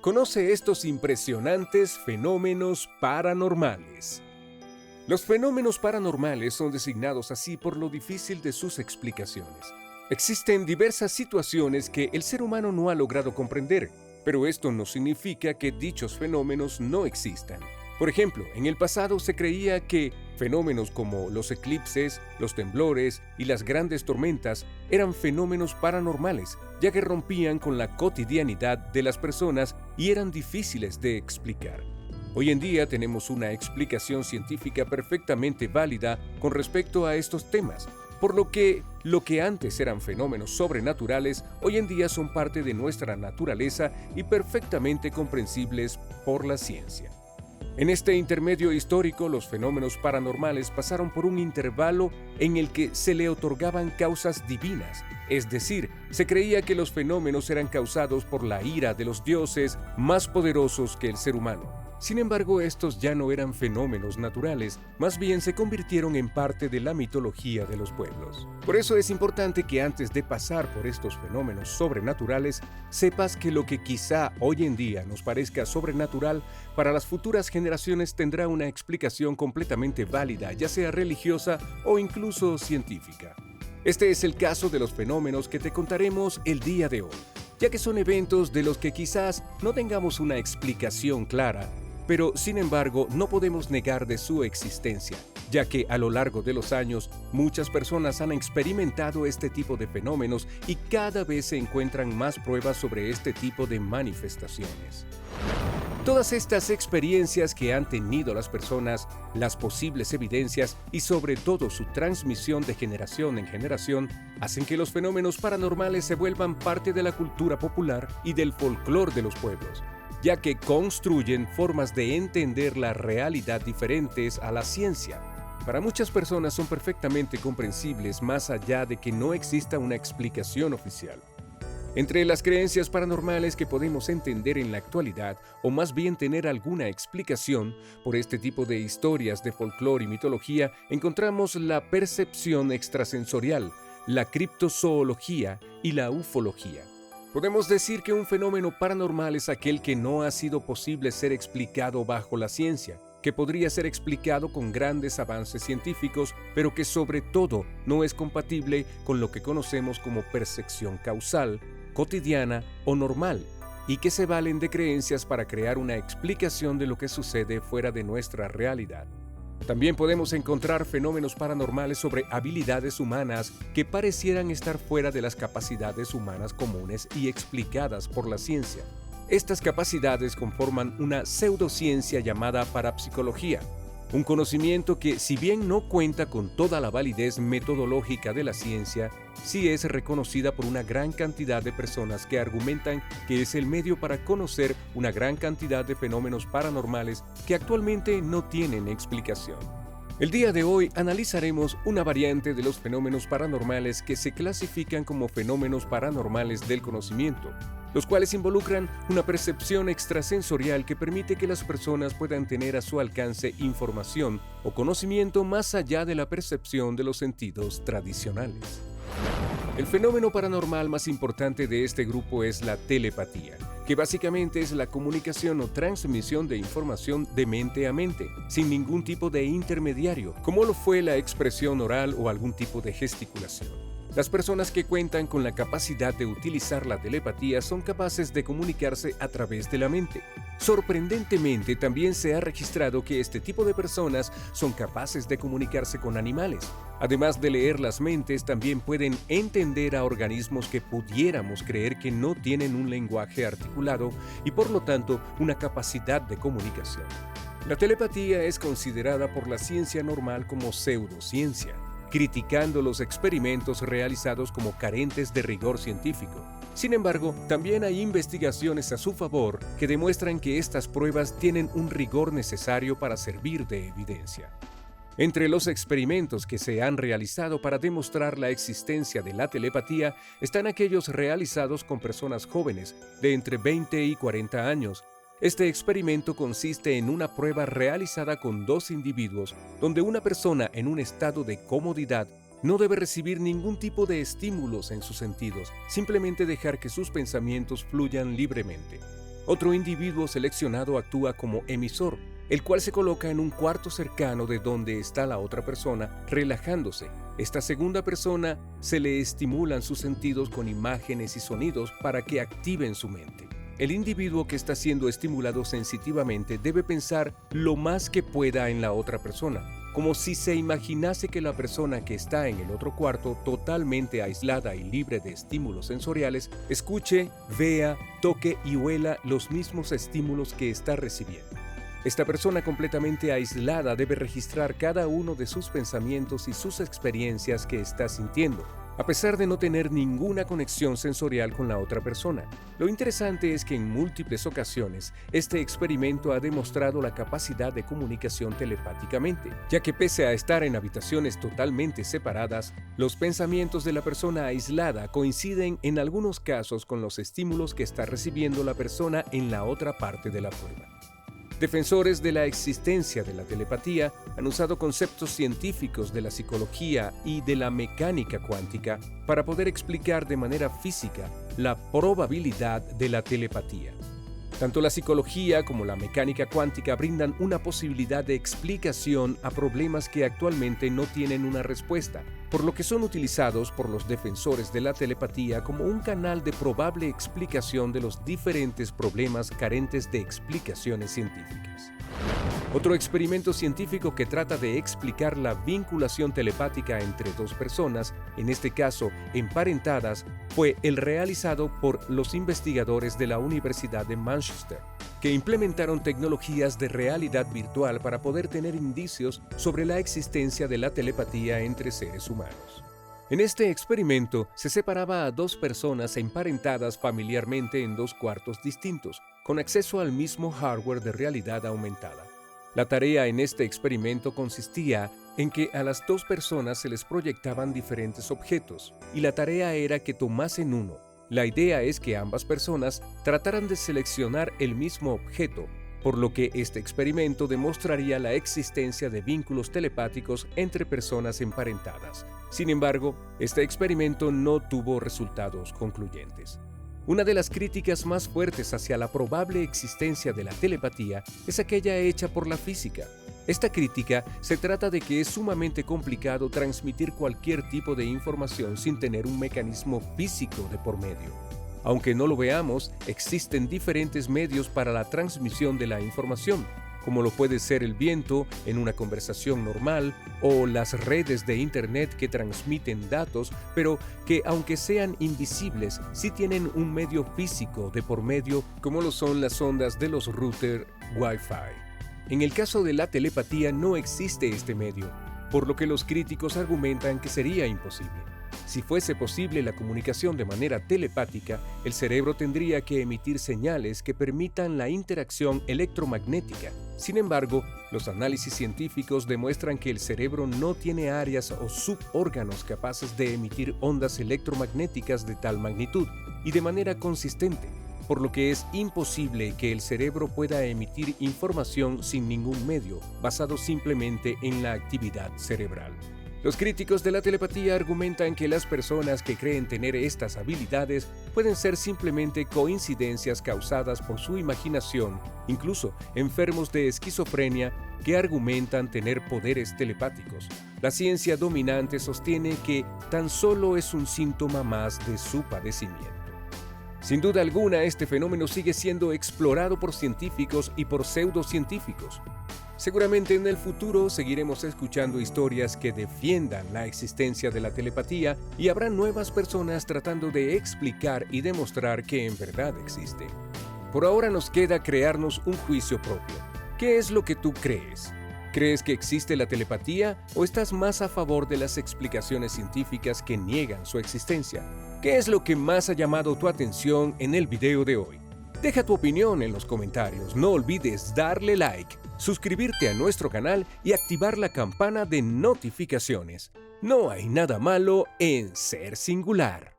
Conoce estos impresionantes fenómenos paranormales. Los fenómenos paranormales son designados así por lo difícil de sus explicaciones. Existen diversas situaciones que el ser humano no ha logrado comprender, pero esto no significa que dichos fenómenos no existan. Por ejemplo, en el pasado se creía que fenómenos como los eclipses, los temblores y las grandes tormentas eran fenómenos paranormales, ya que rompían con la cotidianidad de las personas y eran difíciles de explicar. Hoy en día tenemos una explicación científica perfectamente válida con respecto a estos temas, por lo que antes eran fenómenos sobrenaturales, hoy en día son parte de nuestra naturaleza y perfectamente comprensibles por la ciencia. En este intermedio histórico, los fenómenos paranormales pasaron por un intervalo en el que se le otorgaban causas divinas, es decir, se creía que los fenómenos eran causados por la ira de los dioses más poderosos que el ser humano. Sin embargo, estos ya no eran fenómenos naturales, más bien se convirtieron en parte de la mitología de los pueblos. Por eso es importante que antes de pasar por estos fenómenos sobrenaturales, sepas que lo que quizá hoy en día nos parezca sobrenatural, para las futuras generaciones tendrá una explicación completamente válida, ya sea religiosa o incluso científica. Este es el caso de los fenómenos que te contaremos el día de hoy, ya que son eventos de los que quizás no tengamos una explicación clara, pero sin embargo no podemos negar de su existencia, ya que a lo largo de los años muchas personas han experimentado este tipo de fenómenos y cada vez se encuentran más pruebas sobre este tipo de manifestaciones. Todas estas experiencias que han tenido las personas, las posibles evidencias y sobre todo su transmisión de generación en generación, hacen que los fenómenos paranormales se vuelvan parte de la cultura popular y del folclore de los pueblos, ya que construyen formas de entender la realidad diferentes a la ciencia. Para muchas personas son perfectamente comprensibles más allá de que no exista una explicación oficial. Entre las creencias paranormales que podemos entender en la actualidad, o más bien tener alguna explicación por este tipo de historias de folclore y mitología, encontramos la percepción extrasensorial, la criptozoología y la ufología. Podemos decir que un fenómeno paranormal es aquel que no ha sido posible ser explicado bajo la ciencia, que podría ser explicado con grandes avances científicos, pero que sobre todo no es compatible con lo que conocemos como percepción causal, cotidiana o normal, y que se valen de creencias para crear una explicación de lo que sucede fuera de nuestra realidad. También podemos encontrar fenómenos paranormales sobre habilidades humanas que parecieran estar fuera de las capacidades humanas comunes y explicadas por la ciencia. Estas capacidades conforman una pseudociencia llamada parapsicología, un conocimiento que, si bien no cuenta con toda la validez metodológica de la ciencia, sí es reconocida por una gran cantidad de personas que argumentan que es el medio para conocer una gran cantidad de fenómenos paranormales que actualmente no tienen explicación. El día de hoy analizaremos una variante de los fenómenos paranormales que se clasifican como fenómenos paranormales del conocimiento, los cuales involucran una percepción extrasensorial que permite que las personas puedan tener a su alcance información o conocimiento más allá de la percepción de los sentidos tradicionales. El fenómeno paranormal más importante de este grupo es la telepatía, que básicamente es la comunicación o transmisión de información de mente a mente, sin ningún tipo de intermediario, como lo fue la expresión oral o algún tipo de gesticulación. Las personas que cuentan con la capacidad de utilizar la telepatía son capaces de comunicarse a través de la mente. Sorprendentemente, también se ha registrado que este tipo de personas son capaces de comunicarse con animales. Además de leer las mentes, también pueden entender a organismos que pudiéramos creer que no tienen un lenguaje articulado y por lo tanto una capacidad de comunicación. La telepatía es considerada por la ciencia normal como pseudociencia, criticando los experimentos realizados como carentes de rigor científico. Sin embargo, también hay investigaciones a su favor que demuestran que estas pruebas tienen un rigor necesario para servir de evidencia. Entre los experimentos que se han realizado para demostrar la existencia de la telepatía están aquellos realizados con personas jóvenes de entre 20 y 40 años. Este experimento consiste en una prueba realizada con dos individuos, donde una persona en un estado de comodidad No debe recibir ningún tipo de estímulos en sus sentidos, simplemente dejar que sus pensamientos fluyan libremente. Otro individuo seleccionado actúa como emisor, el cual se coloca en un cuarto cercano de donde está la otra persona, relajándose. Esta segunda persona se le estimulan sus sentidos con imágenes y sonidos para que activen su mente. El individuo que está siendo estimulado sensitivamente debe pensar lo más que pueda en la otra persona, como si se imaginase que la persona que está en el otro cuarto, totalmente aislada y libre de estímulos sensoriales, escuche, vea, toque y huela los mismos estímulos que está recibiendo. Esta persona completamente aislada debe registrar cada uno de sus pensamientos y sus experiencias que está sintiendo, a pesar de no tener ninguna conexión sensorial con la otra persona. Lo interesante es que en múltiples ocasiones, este experimento ha demostrado la capacidad de comunicación telepáticamente, ya que pese a estar en habitaciones totalmente separadas, los pensamientos de la persona aislada coinciden en algunos casos con los estímulos que está recibiendo la persona en la otra parte de la prueba. Defensores de la existencia de la telepatía han usado conceptos científicos de la psicología y de la mecánica cuántica para poder explicar de manera física la probabilidad de la telepatía. Tanto la psicología como la mecánica cuántica brindan una posibilidad de explicación a problemas que actualmente no tienen una respuesta, por lo que son utilizados por los defensores de la telepatía como un canal de probable explicación de los diferentes problemas carentes de explicaciones científicas. Otro experimento científico que trata de explicar la vinculación telepática entre dos personas, en este caso emparentadas, fue el realizado por los investigadores de la Universidad de Manchester, que implementaron tecnologías de realidad virtual para poder tener indicios sobre la existencia de la telepatía entre seres humanos. En este experimento se separaba a dos personas emparentadas familiarmente en dos cuartos distintos, con acceso al mismo hardware de realidad aumentada. La tarea en este experimento consistía en que a las dos personas se les proyectaban diferentes objetos, y la tarea era que tomasen uno. La idea es que ambas personas trataran de seleccionar el mismo objeto, por lo que este experimento demostraría la existencia de vínculos telepáticos entre personas emparentadas. Sin embargo, este experimento no tuvo resultados concluyentes. Una de las críticas más fuertes hacia la probable existencia de la telepatía es aquella hecha por la física. Esta crítica se trata de que es sumamente complicado transmitir cualquier tipo de información sin tener un mecanismo físico de por medio. Aunque no lo veamos, existen diferentes medios para la transmisión de la información, como lo puede ser el viento en una conversación normal o las redes de Internet que transmiten datos, pero que aunque sean invisibles, sí tienen un medio físico de por medio, como lo son las ondas de los routers Wi-Fi. En el caso de la telepatía no existe este medio, por lo que los críticos argumentan que sería imposible. Si fuese posible la comunicación de manera telepática, el cerebro tendría que emitir señales que permitan la interacción electromagnética. Sin embargo, los análisis científicos demuestran que el cerebro no tiene áreas o subórganos capaces de emitir ondas electromagnéticas de tal magnitud y de manera consistente, por lo que es imposible que el cerebro pueda emitir información sin ningún medio, basado simplemente en la actividad cerebral. Los críticos de la telepatía argumentan que las personas que creen tener estas habilidades pueden ser simplemente coincidencias causadas por su imaginación, incluso enfermos de esquizofrenia que argumentan tener poderes telepáticos. La ciencia dominante sostiene que tan solo es un síntoma más de su padecimiento. Sin duda alguna, este fenómeno sigue siendo explorado por científicos y por pseudocientíficos. Seguramente en el futuro seguiremos escuchando historias que defiendan la existencia de la telepatía y habrá nuevas personas tratando de explicar y demostrar que en verdad existe. Por ahora nos queda crearnos un juicio propio. ¿Qué es lo que tú crees? ¿Crees que existe la telepatía o estás más a favor de las explicaciones científicas que niegan su existencia? ¿Qué es lo que más ha llamado tu atención en el video de hoy? Deja tu opinión en los comentarios. No olvides darle like, suscribirte a nuestro canal y activar la campana de notificaciones. No hay nada malo en ser singular.